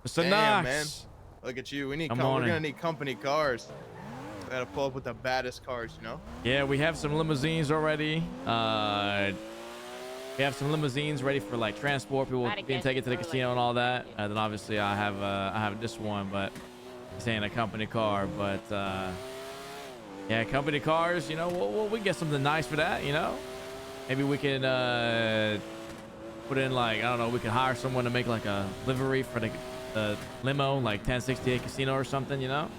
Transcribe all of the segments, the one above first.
Mr. Damn, man. Knox. Look at you. We're Good gonna need company cars. We gotta pull up with the baddest cars, you know? Yeah, we have some limousines already. We have some limousines ready for like transport people being taken to the casino and all that. And then obviously I have this one, but this ain't a company car. But yeah, company cars. You know, we get something nice for that. You know, maybe we can put in like, I don't know, we can hire someone to make like a livery for the limo, like 1068 Casino or something. You know.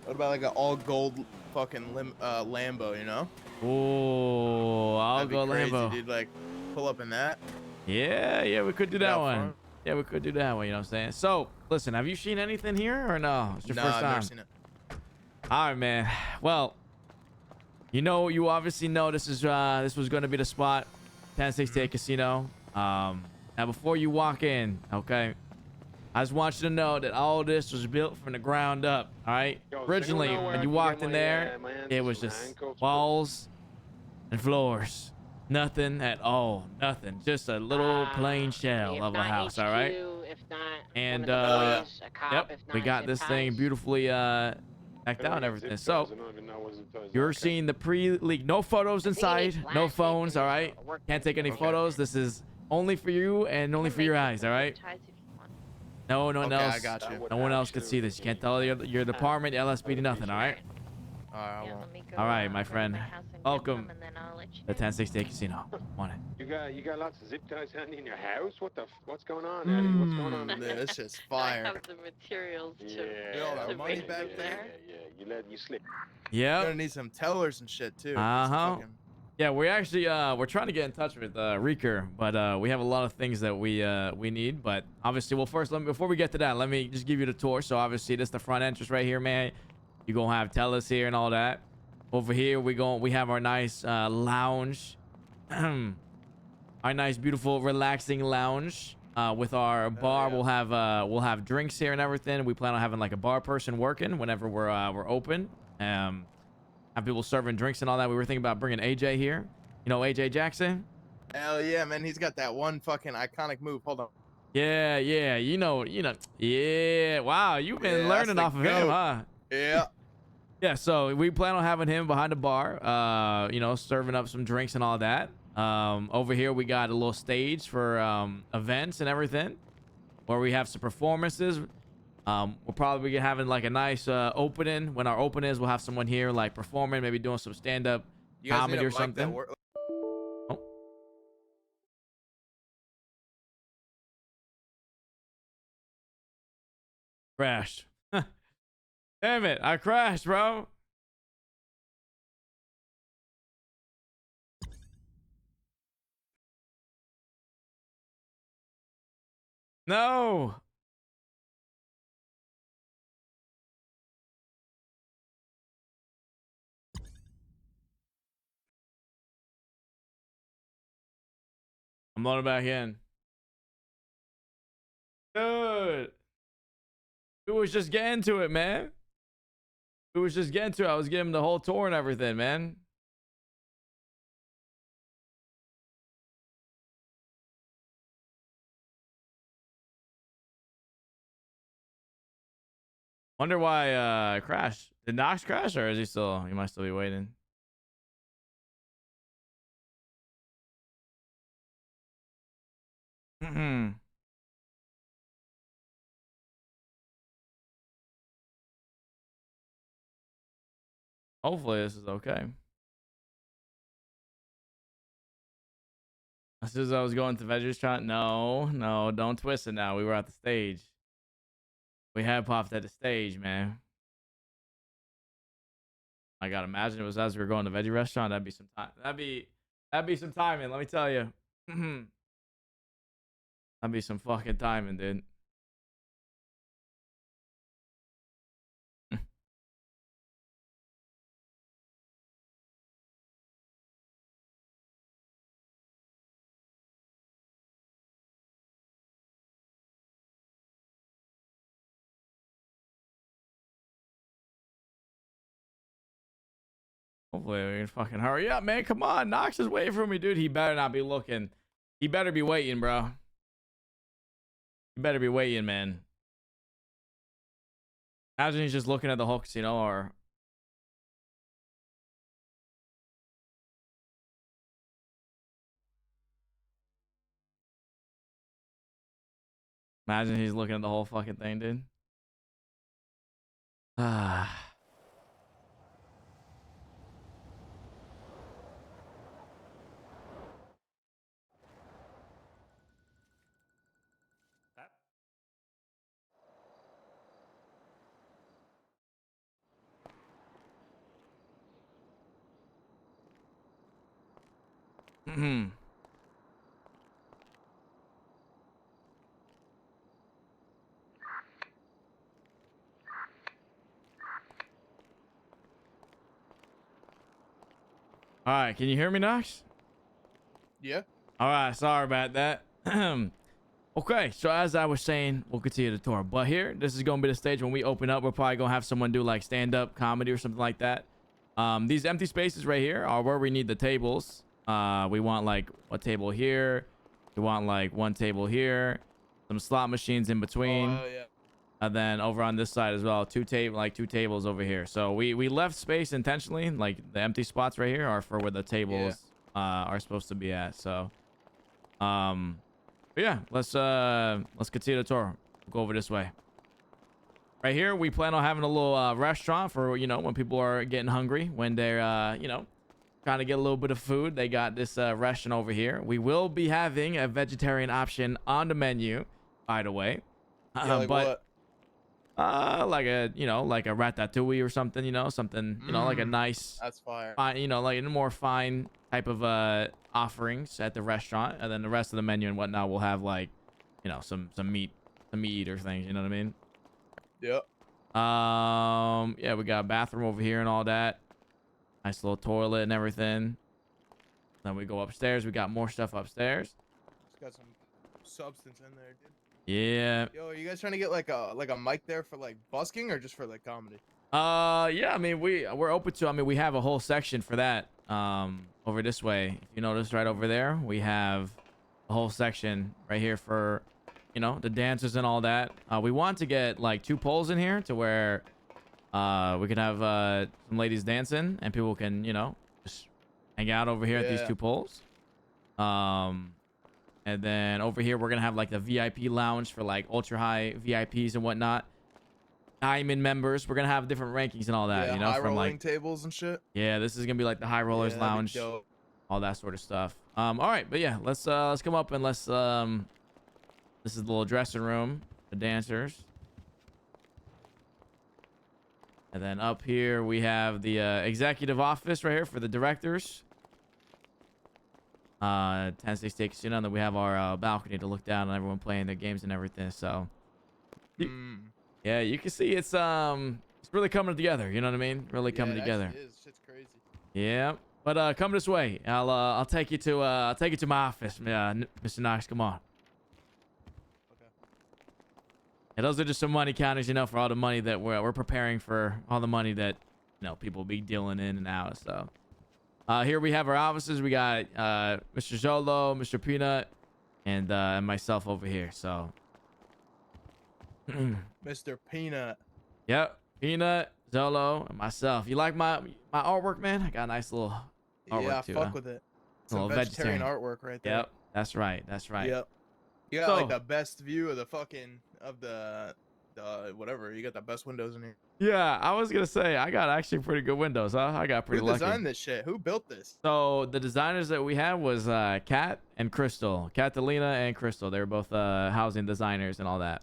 What about like an all gold fucking Lambo, you know? Oh, I'll go crazy, Lambo. dude. Like, pull up in that. Yeah, we could do that one. Front. Yeah, we could do that one. You know what I'm saying? So, listen, have you seen anything here or no? It's your first I've time. never seen it. All right, man. Well, you obviously know this was going to be the spot, 1068 Casino. Now before you walk in, okay, I just want you to know that all this was built from the ground up. All right. Originally, when you walked in there, it was just walls and floors. Nothing at all. Nothing. Just a little plain shell of a house. All right. And yep, we got this thing beautifully decked out and everything. So you're seeing the pre-leak. No photos inside. No phones. All right. Can't take any photos. This is only for you and only for your eyes. All right. No one else. I got you. No one else could see this. You can't tell your department, LSPD, nothing. All right. All right, my friend. Welcome to 1068 Casino. On it. You got lots of zip ties handy in your house. What's going on, Eddie? What's going on? This is fire. I have the materials to. Yeah, all that money back there. Yeah. You slip. Yeah. You're gonna need some tellers and shit too. Yeah, we actually we're trying to get in touch with Reeker, but we have a lot of things that we need. But obviously, well, first, before we get to that, let me just give you the tour. So obviously, this is the front entrance right here, man. You're gonna have tellers here and all that. Over here, we have our nice lounge, our nice, beautiful, relaxing lounge. With our bar, yeah. We'll have drinks here and everything. We plan on having like a bar person working whenever we're open. Have people serving drinks and all that. We were thinking about bringing AJ here. You know AJ Jackson? Hell yeah, man. He's got that one fucking iconic move. Hold on. Yeah. You know. Yeah. Wow, you've been learning off of him, huh? Yeah. Yeah. So we plan on having him behind the bar. Serving up some drinks and all that. Over here we got a little stage for events and everything, where we have some performances. We'll probably be having like a nice opening. When our open is, we'll have someone here like performing, maybe doing some stand-up comedy or something. Oh. Crashed. Damn it, I crashed, bro. No. I'm loading back in. Dude. We was just getting to it, man. I was giving him the whole tour and everything, man. Wonder why crashed. Did Knox crash, or is he still? He might still be waiting. Hopefully this is okay. As soon as I was going to veg restaurant, no, don't twist it now. We were at the stage. We had popped at the stage, man. I gotta imagine it was as we were going to veggie restaurant. That'd be some time. That'd be some timing. Let me tell you. That'd be some fucking timing, dude. Hopefully we can fucking hurry up, man. Come on, Knox is waiting for me, dude. He better not be looking. He better be waiting, bro. You better be waiting, man. Imagine he's just looking at the whole casino, or imagine he's looking at the whole fucking thing, dude. Ah. All right, can you hear me, Knox? Yeah. All right, sorry about that. Okay, so as I was saying, we'll continue the tour. But here, this is gonna be the stage when we open up. We're probably gonna have someone do like stand-up comedy or something like that. These empty spaces right here are where we need the tables. We want like a table here. We want like one table here. Some slot machines in between. Oh yeah. And then over on this side as well, two tables over here. So we left space intentionally. Like the empty spots right here are for where the tables are supposed to be at. So, but yeah, let's continue the tour. We'll go over this way. Right here, we plan on having a little restaurant for, you know, when people are getting hungry, when they're you know, trying to get a little bit of food. They got this restaurant over here. We will be having a vegetarian option on the menu, by the way. Yeah, like but what? like a, you know, like a ratatouille or something, you know, something, you know, like a nice, That's fire. fine, you know, like a more fine type of offerings at the restaurant. And then the rest of the menu and whatnot will have like, you know, some meat or things, you know what I mean? Yep. Yeah, we got a bathroom over here and all that. Nice little toilet and everything. Then we go upstairs. We got more stuff upstairs. It's got some substance in there, dude. Yeah. Yo, are you guys trying to get like a mic there for like busking or just for like comedy? Yeah, I mean, we're open to, I mean, we have a whole section for that over this way. If you notice right over there, we have a whole section right here for, you know, the dancers and all that. We want to get like 2 poles in here to where we can have some ladies dancing and people can, you know, just hang out over here at these 2 poles. And then over here, we're going to have like the VIP lounge for like ultra high VIPs and whatnot. Diamond members. We're going to have different rankings and all that, Yeah, you know, high from rolling like tables and shit. yeah, this is going to be like the high rollers Yeah, that'd be lounge, dope. all that sort of stuff. All right, but yeah, let's come up and let's this is the little dressing room, the dancers. And then up here we have the executive office right here for the directors. 1068 Casino, and then we have our balcony to look down on everyone playing their games and everything. So yeah, you can see it's really coming together, you know what I mean? Really coming together. It is. Shit's crazy. Yeah. But come this way. I'll take you to my office, Mr. Knox. Come on. Okay. And those are just some money counters, you know, for all the money that we're preparing for, all the money that, you know, people will be dealing in and out. So here we have our offices. We got Mr. Zolo, Mr. Peanut, and myself over here. So Mr. Peanut. yep, Peanut, Zolo, and myself. You like my artwork, man? I got a nice little artwork Yeah, too. fuck with it. Some Little vegetarian vegetarian. artwork right there. Yep, that's right. That's right. Yep. You got So- like the best view of the fucking the whatever. You got the best windows in here. Yeah, I was gonna say I got actually pretty good windows. Huh? I got pretty Who lucky. designed this shit? Who built this? So the designers that we had was Kat and Crystal, Catalina and Crystal. They were both housing designers and all that.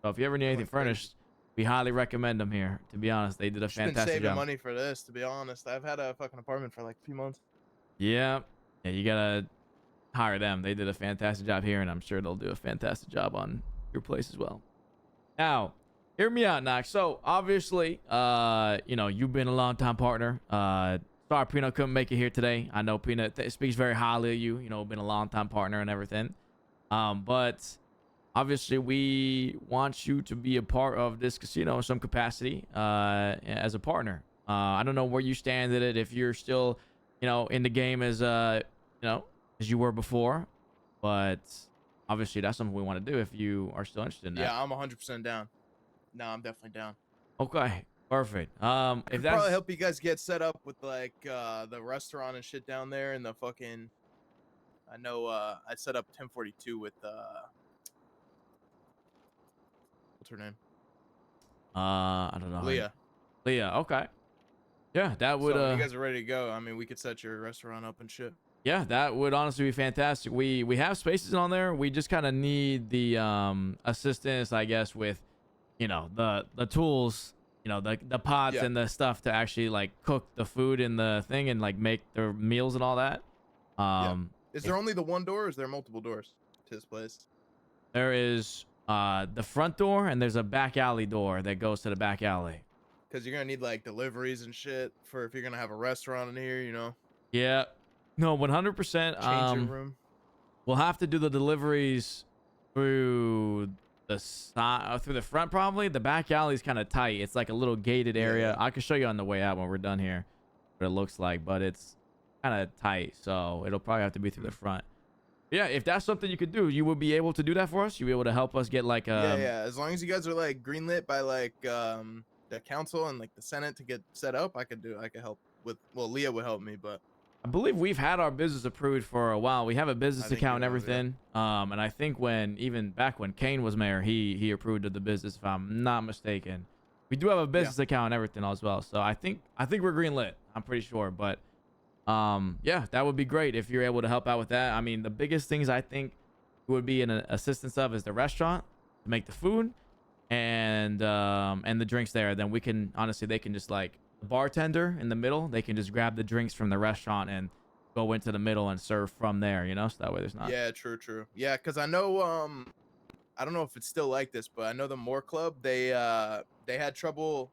So if you ever need anything That's crazy. furnished, we highly recommend them here. To be honest, they did a Just been fantastic saving job. money for this, to be honest. I've had a fucking apartment for like a few months. Yeah, you gotta hire them. They did a fantastic job here, and I'm sure they'll do a fantastic job on your place as well. Now, hear me out, Knox. So obviously, you know, you've been a long-time partner. Sorry, Peanut couldn't make it here today. I know Peanut speaks very highly of you. You know, been a long-time partner and everything. But obviously, we want you to be a part of this casino in some capacity as a partner. I don't know where you stand at it. If you're still, you know, in the game as you know, as you were before, but obviously that's something we want to do if you are still interested in that. Yeah, I'm 100% down. No, I'm definitely down. Okay, perfect. If Could that's probably help you guys get set up with like the restaurant and shit down there and the fucking. I know I set up 1042 with what's her name? I don't know. Leah. Leah. Okay. Yeah, that would So when you guys are ready to go, I mean, we could set your restaurant up and shit. yeah, that would honestly be fantastic. We have spaces on there. We just kind of need the assistance, I guess, with the tools, the pots Yeah. and the stuff to actually like cook the food in the thing and like make the meals and all that. Is there only the one door or is there multiple doors to this place? There is the front door and there's a back alley door that goes to the back alley. Because you're going to need like deliveries and shit for if you're going to have a restaurant in here, you know? Yeah. No, 100%. Changing room. We'll have to do the deliveries through the side, through the front probably. The back alley is kind of tight. It's like a little gated area. Yeah. I can show you on the way out when we're done here what it looks like, but it's kind of tight, so it'll probably have to be through the front. Yeah, if that's something you could do, you would be able to do that for us. You'd be able to help us get like yeah. As long as you guys are like greenlit by like the council and like the Senate to get set up, I could help with. Well, Leah would help me, but I believe we've had our business approved for a while. We have a business think account and you have, everything. And I think even back when Kane was mayor, he approved of the business, if I'm not mistaken. We do have a business account and everything as well. So I think we're green lit. I'm pretty sure. But yeah, that would be great if you're able to help out with that. I mean, the biggest things I think would be an assistance of is the restaurant to make the food and the drinks there. Then we can they can just like the bartender in the middle, they can just grab the drinks from the restaurant and go into the middle and serve from there, so that way there's not. Yeah, true. Yeah, because I know I don't know if it's still like this, but I know the Moore Club, they had trouble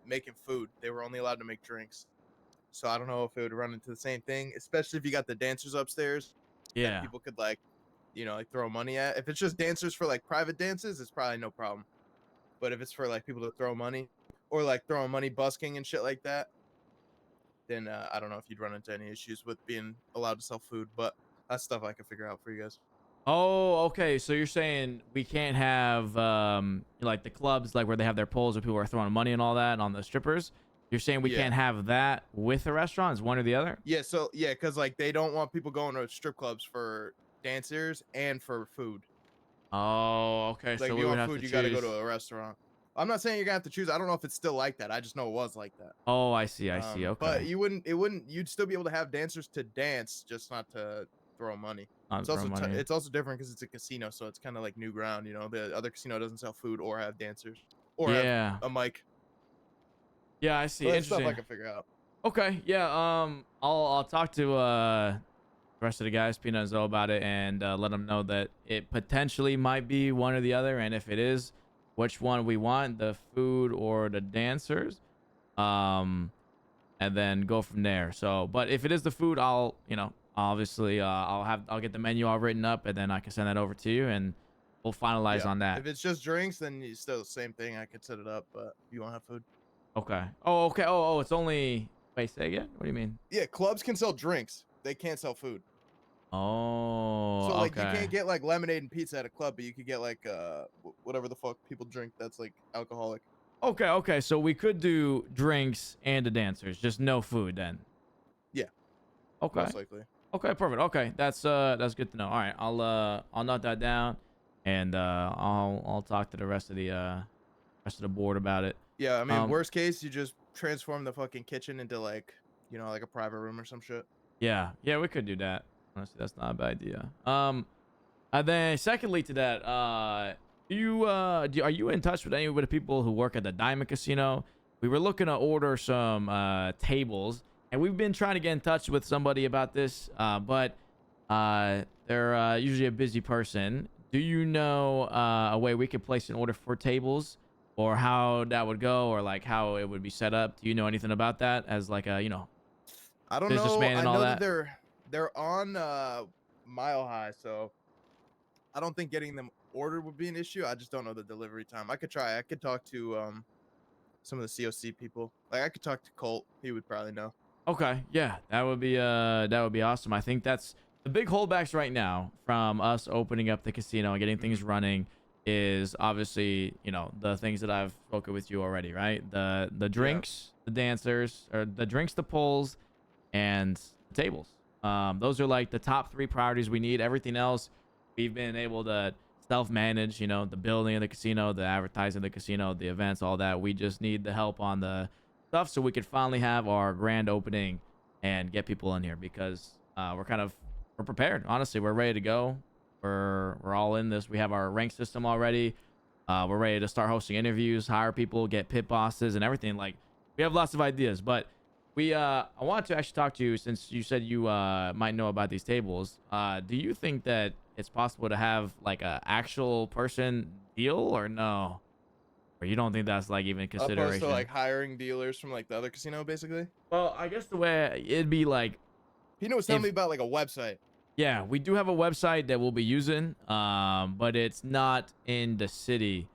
making food. They were only allowed to make drinks. So I don't know if it would run into the same thing, especially if you got the dancers upstairs. Yeah. That people could like throw money at. If it's just dancers for like private dances, it's probably no problem. But if it's for like people to throw money or like throwing money busking and shit like that, then I don't know if you'd run into any issues with being allowed to sell food, but that's stuff I can figure out for you guys. Oh, okay. So you're saying we can't have like the clubs like where they have their poles where people are throwing money and all that on the strippers. You're saying we can't have that with the restaurants, one or the other? Yeah, so because like they don't want people going to strip clubs for dancers and for food. Oh, okay. Like so if we you would want have food, to you got to go choose. to a restaurant. I'm not saying you're gonna have to choose. I don't know if it's still like that. I just know it was like that. Oh, I see. Okay. But you'd still be able to have dancers to dance, just not to throw money. Not It's throw also money. it's also different because it's a casino, so it's kind of like new ground. The other casino doesn't sell food or have dancers or have a mic. Yeah, I see. So that's stuff Interesting. I can figure out. Okay, yeah. I'll talk to the rest of the guys, Peanut and Zoe, about it, and let them know that it potentially might be one or the other, and if it is, which one we want, the food or the dancers, and then go from there. So, but if it is the food, I'll obviously I'll get the menu all written up, and then I can send that over to you, and we'll finalize on that. If it's just drinks, then it's still the same thing. I could set it up, but you won't have food. Okay. Oh, okay. Oh, it's only. Wait, say again? What do you mean? Yeah, clubs can sell drinks. They can't sell food. Oh, So like okay. you can't get like lemonade and pizza at a club, but you could get like whatever the fuck people drink that's like alcoholic. Okay. So we could do drinks and the dancers, just no food then. Yeah. Okay. Most likely. Okay, perfect. Okay, that's good to know. All right, I'll note that down, and I'll talk to the rest of the board about it. Yeah, I mean, worst case, you just transform the fucking kitchen into like, like a private room or some shit. Yeah, we could do that. Honestly, that's not a bad idea. And then secondly to that, are you in touch with any of the people who work at the Diamond Casino? We were looking to order some tables, and we've been trying to get in touch with somebody about this, but they're usually a busy person. Do you know a way we could place an order for tables? Or how that would go, or like how it would be set up? Do you know anything about that as like a I don't know. businessman and I all know that? they're on Mile High, so I don't think getting them ordered would be an issue. I just don't know the delivery time. I could try. I could talk to some of the COC people. Like I could talk to Colt. He would probably know. Okay, yeah, that would be awesome. I think that's the big holdbacks right now from us opening up the casino and getting things running is obviously, you know, the things that I've spoken with you already, right? The drinks, the dancers, or the drinks, the poles, and the tables. Those are like the top 3 priorities we need. Everything else, we've been able to self-manage, you know, the building of the casino, the advertising of the casino, the events, all that. We just need the help on the stuff so we could finally have our grand opening and get people in here, because we're prepared. Honestly, we're ready to go. We're all in this. We have our rank system already. We're ready to start hosting interviews, hire people, get pit bosses and everything. Like, we have lots of ideas, but I wanted to actually talk to you, since you said you might know about these tables. Do you think that it's possible to have like a actual person deal, or no? Or you don't think that's like even consideration? Opposed to like hiring dealers from like the other casino, basically. Well, I guess the way it'd be like, He was telling me about like a website. yeah, we do have a website that we'll be using, but it's not in the city.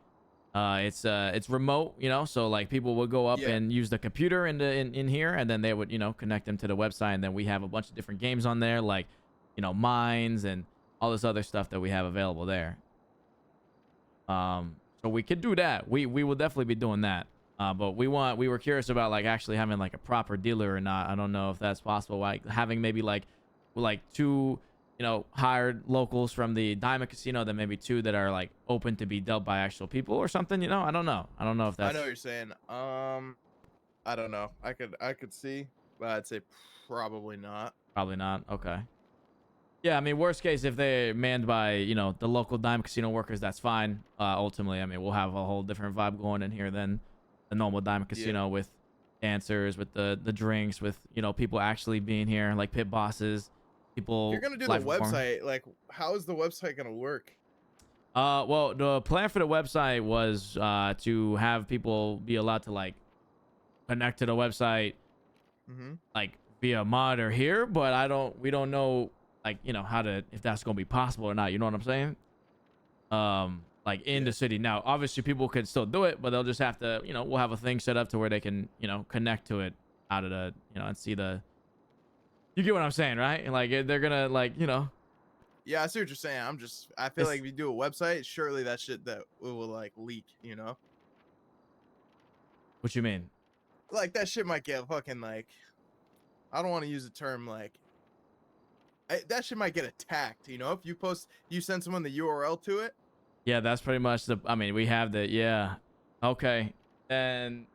It's remote, you know, so like people will go up and use the computer in here, and then they would, you know, connect them to the website, and then we have a bunch of different games on there, like, you know, mines and all this other stuff that we have available there. So we could do that. We will definitely be doing that. But we were curious about like actually having like a proper dealer or not. I don't know if that's possible. Like having maybe like 2, you know, hired locals from the Diamond Casino, then maybe 2 that are like open to be dealt by actual people or something. You know, I don't know if that's. I know what you're saying. I don't know. I could see, but I'd say probably not. Probably not. Okay. Yeah, I mean, worst case, if they're manned by, you know, the local Diamond Casino workers, that's fine. Ultimately, I mean, we'll have a whole different vibe going in here than the normal Diamond Casino, with dancers, with the drinks, with, you know, people actually being here, like pit bosses, people. If you're gonna do the website, like, how is the website gonna work? Well, the plan for the website was to have people be allowed to like connect to the website, like via mod or here, but we don't know, like, you know, if that's gonna be possible or not. You know what I'm saying? Like in the city. Now, obviously people could still do it, but they'll just have to, you know, we'll have a thing set up to where they can, you know, connect to it out of the, you know, and see you get what I'm saying, right? And like, they're gonna like, you know. Yeah, I see what you're saying. I feel like if you do a website, surely that shit that will like leak, you know? What you mean? Like that shit might get fucking like, I don't want to use the term like, that shit might get attacked, you know? If you send someone the URL to it. Yeah, that's pretty much I mean, we have yeah. Okay. And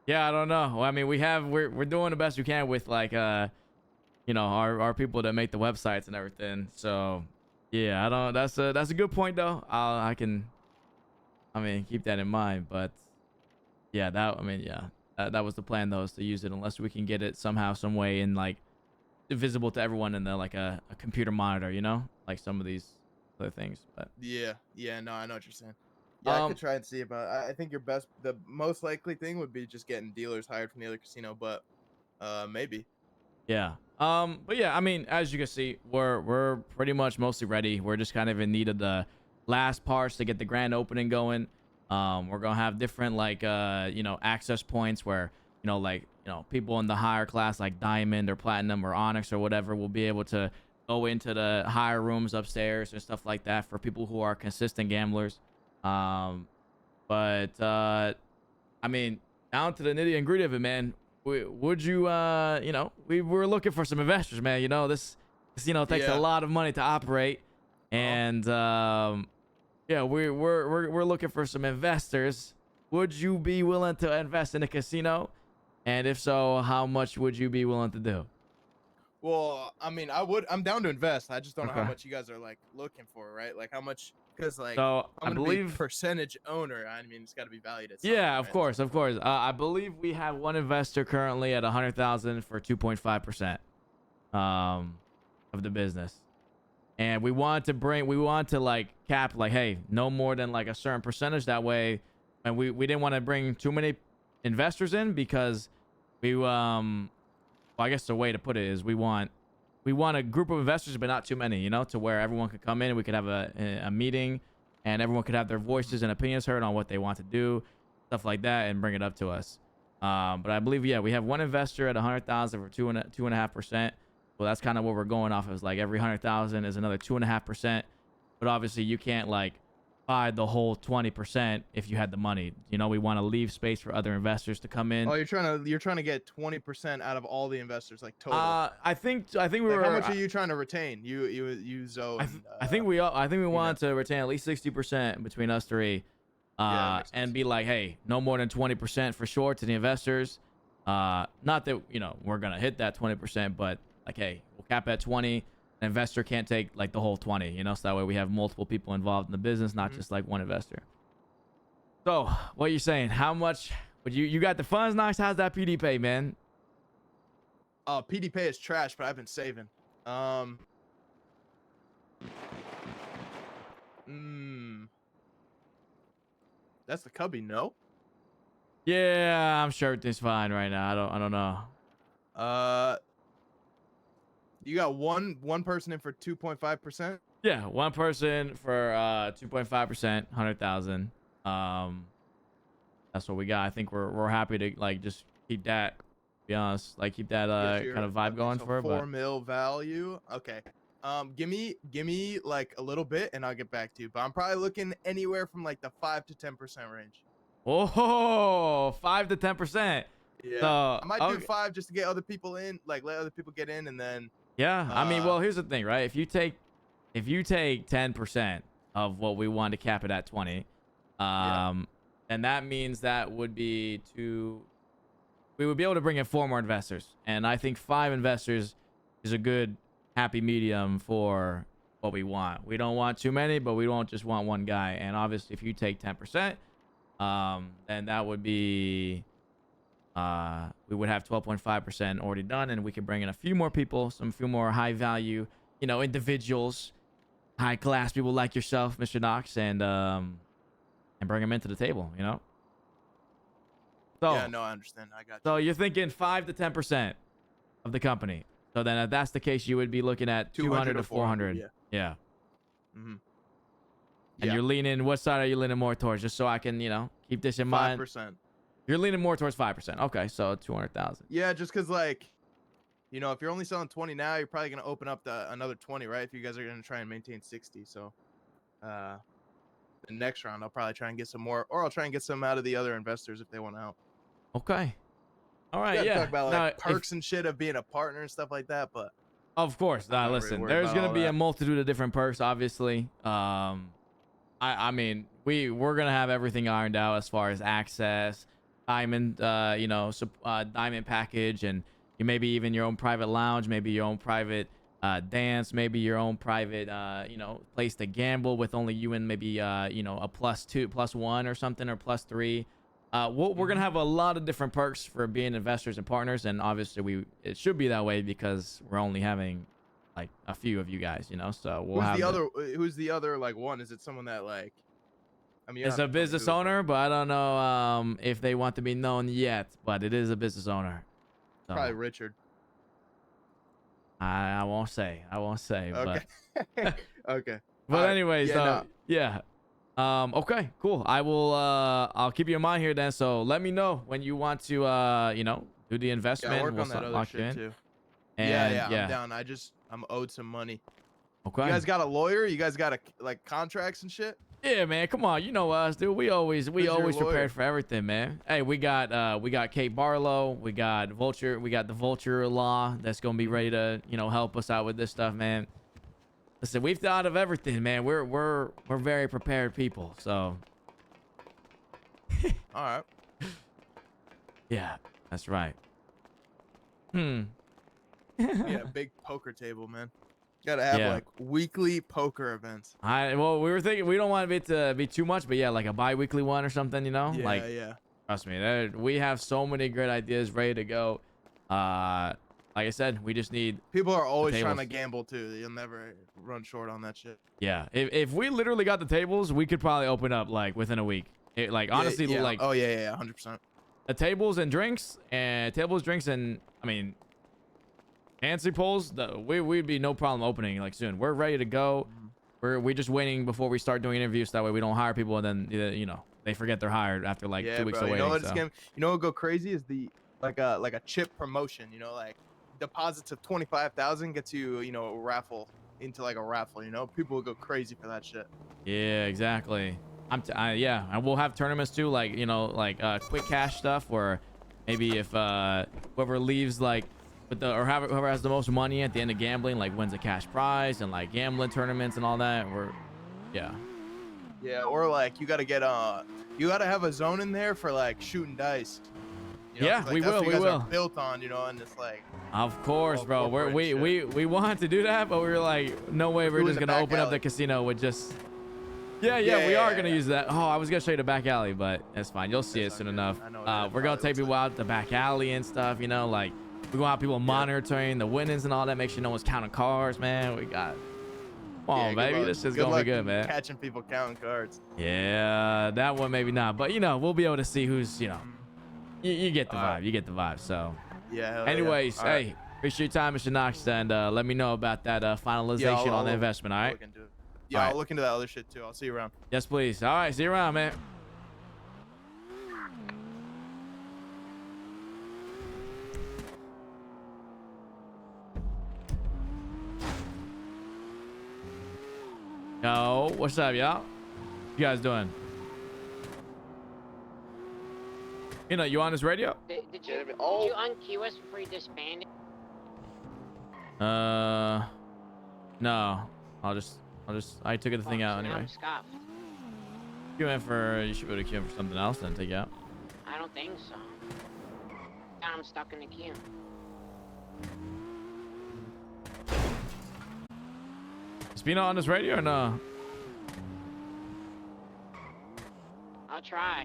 yeah, I don't know. I mean, we're doing the best we can with like, you know, our people that make the websites and everything. So yeah, that's a good point though. I mean, keep that in mind, but yeah, that was the plan though, is to use it unless we can get it somehow, some way in like visible to everyone in the like a computer monitor, you know, like some of these other things. But yeah, no, I know what you're saying. Yeah, I could try and see about. I think the most likely thing would be just getting dealers hired from the other casino, but maybe. Yeah. But yeah, I mean, as you can see, we're pretty much mostly ready. We're just kind of in need of the last parts to get the grand opening going. We're gonna have different like you know, access points where, you know, like, you know, people in the higher class like Diamond or Platinum or Onyx or whatever will be able to go into the higher rooms upstairs and stuff like that for people who are consistent gamblers. But I mean, down to the nitty and gritty of it, man. Would you, you know, we're looking for some investors, man. You know, this casino takes a lot of money to operate, and yeah, we're looking for some investors. Would you be willing to invest in a casino? And if so, how much would you be willing to do? Well, I mean, I'm down to invest. I just don't know how much you guys are like looking for, right? Like how much, because like, so I'm gonna be percentage owner. I mean, it's got to be valued at something, yeah, of course. I believe we have one investor currently at 100,000 for 2.5% of the business, and we want to like cap like, hey, no more than like a certain percentage. That way, and we didn't want to bring too many investors in, because well, I guess the way to put it is we want a group of investors, but not too many, you know, to where everyone could come in and we could have a meeting, and everyone could have their voices and opinions heard on what they want to do, stuff like that, and bring it up to us. But I believe, yeah, we have one investor at 100,000 for 2.5%. Well, that's kind of what we're going off of. Is like every 100,000 is another 2.5%. But obviously, you can't like buy the whole 20% if you had the money. You know, we want to leave space for other investors to come in. Oh, you're trying to get 20% out of all the investors, like total. I think we Like, were. how much are you trying to retain? You Zoe. I think we wanted to retain at least 60% between us three, Yeah, that makes and sense. be like, hey, no more than 20% for sure to the investors. Not that we're gonna hit that 20%, but like, hey, we'll cap at 20. An investor can't take like the whole 20, so that way we have multiple people involved in the business, not just like one investor. So, what are you saying? How much would you got the funds, Knox? How's that PD pay, man? Oh, PDP is trash, but I've been saving. That's the cubby, no? Yeah, I'm sure everything's fine right now. I don't know. You got one person in for 2.5%. Yeah, one person for 2.5%, 100,000. That's what we got. I think we're happy to like just keep that. To be honest, like keep that kind of vibe going for it. 4 mil value. Okay. Give me like a little bit, and I'll get back to you. But I'm probably looking anywhere from like the 5 to 10% range. Oh, 5 to 10%. Yeah. So, I might do okay. 5 just to get other people in, like let other people get in, and then. Yeah, I mean, well, here's the thing, right? If you take 10% of what we want to cap it at 20, and that means that would be we would be able to bring in 4 more investors, and I think 5 investors is a good happy medium for what we want. We don't want too many, but we don't just want one guy. And obviously, if you take 10%, then that would be. We would have 12.5% already done, and we could bring in a few more people, few more high value, individuals, high class people like yourself, Mr. Knox, and bring them into the table, So, Yeah, no, I understand. I got you. So you're thinking 5 to 10% of the company. So then, if that's the case, you would be looking at 200 to 400. Yeah. Mm-hmm. And you're leaning. What side are you leaning more towards? Just so I can, keep this in mind. 5%. You're leaning more towards 5%. Okay, so 200,000. Yeah, just because like, if you're only selling 20 now, you're probably gonna open up another 20, right? If you guys are gonna try and maintain 60, so the next round I'll probably try and get some more, or I'll try and get some out of the other investors if they want out. Okay. All right. Yeah. Talk about like perks and shit of being a partner and stuff like that, but of course. I'm not really Listen, worried there's about gonna all be that. a multitude of different perks. Obviously. I mean, we're gonna have everything ironed out as far as access, diamond, diamond package, and maybe even your own private lounge, maybe your own private dance, maybe your own private place to gamble with only you and maybe a +2, +1 or something, or +3. We're gonna have a lot of different perks for being investors and partners, and obviously it should be that way because we're only having like a few of you guys, so we'll have who's the other like one? Is it someone that like? I mean, it's a business owner, but I don't know if they want to be known yet. But it is a business owner. So Probably Richard. I won't say. Okay. But Okay. but anyways, yeah, okay, cool. I will. I'll keep you in mind here then. So let me know when you want to do the investment. Yeah, work we'll on that start other lock shit in. too. And, I'm down. I'm owed some money. Okay. You guys got a lawyer? You guys got like contracts and shit? Yeah, man. Come on, you know us, dude. We always your lawyer? prepared for everything, man. Hey, we got Kate Barlow, we got Vulture, we got the Vulture Law that's gonna be ready to help us out with this stuff, man. Listen, we've thought of everything, man. We're very prepared people, so. All right. Yeah, that's right. Yeah, big poker table, man. Gotta have like weekly poker events. Well, we were thinking we don't want it to be too much, but yeah, like a bi-weekly one or something, Yeah. Trust me, we have so many great ideas ready to go. Like I said, we just need. People are always trying to gamble too. You'll never run short on that shit. Yeah, if we literally got the tables, we could probably open up like within a week. Honestly, like. Oh yeah, 100%. The tables, drinks, and I mean. Fancy polls, we'd be no problem opening like soon. We're ready to go. We're just waiting before we start doing interviews. That way we don't hire people and then they forget they're hired after like 2 weeks of waiting. You know what would go crazy is like a chip promotion. Like deposits of 25,000 gets you, you know, a raffle into like a raffle. You know, people will go crazy for that shit. Yeah, exactly. Yeah, and we'll have tournaments too, like, you know, like quick cash stuff, where maybe if whoever leaves like with the or whoever has the most money at the end of gambling like wins a cash prize, and like gambling tournaments and all that. Yeah. Yeah, or like you gotta get you gotta have a zone in there for like shooting dice. You know, Yeah, 'cause, like, we that's will, what you we guys are will. built on, you know, and it's like Of course, all bro. corporate We wanted to do that, but we were like, no way, we're Do it in just the gonna back open up the alley. casino with just. Yeah, Yeah, we yeah, are yeah, gonna yeah. use that. Oh, I was gonna show you the back alley, but that's fine. You'll see it That's soon all good. enough. I know what it We're gonna probably take looks people out the back alley and stuff. You know, like we're gonna have people monitoring the winnings and all that. Make sure no one's counting cars, man. We got. Come on, good baby. luck. This is Good gonna be luck good, man. catching people counting cards. Yeah, that one maybe not, but you know, we'll be able to see who's, you know, you get the vibe. Alright. You get the vibe. So, Yeah. hell anyways, yeah. All right. hey, appreciate your time, Mr. Knox, and let me know about that finalization Yeah, on the investment. All I'll right. look into it. Yeah, Alright. I'll look into that other shit too. I'll see you around. Yes, please. All right. See you around, man. Yo, what's up, y'all? You guys doing? You know, you on this radio? Did you unqueue us before you disbanded? No. I took the thing out So now anyway. I'm scuffed. You should be able to queue in for something else then take you out. I don't think so. Now I'm stuck in the queue. Is Spino on this radio or no? I'll try.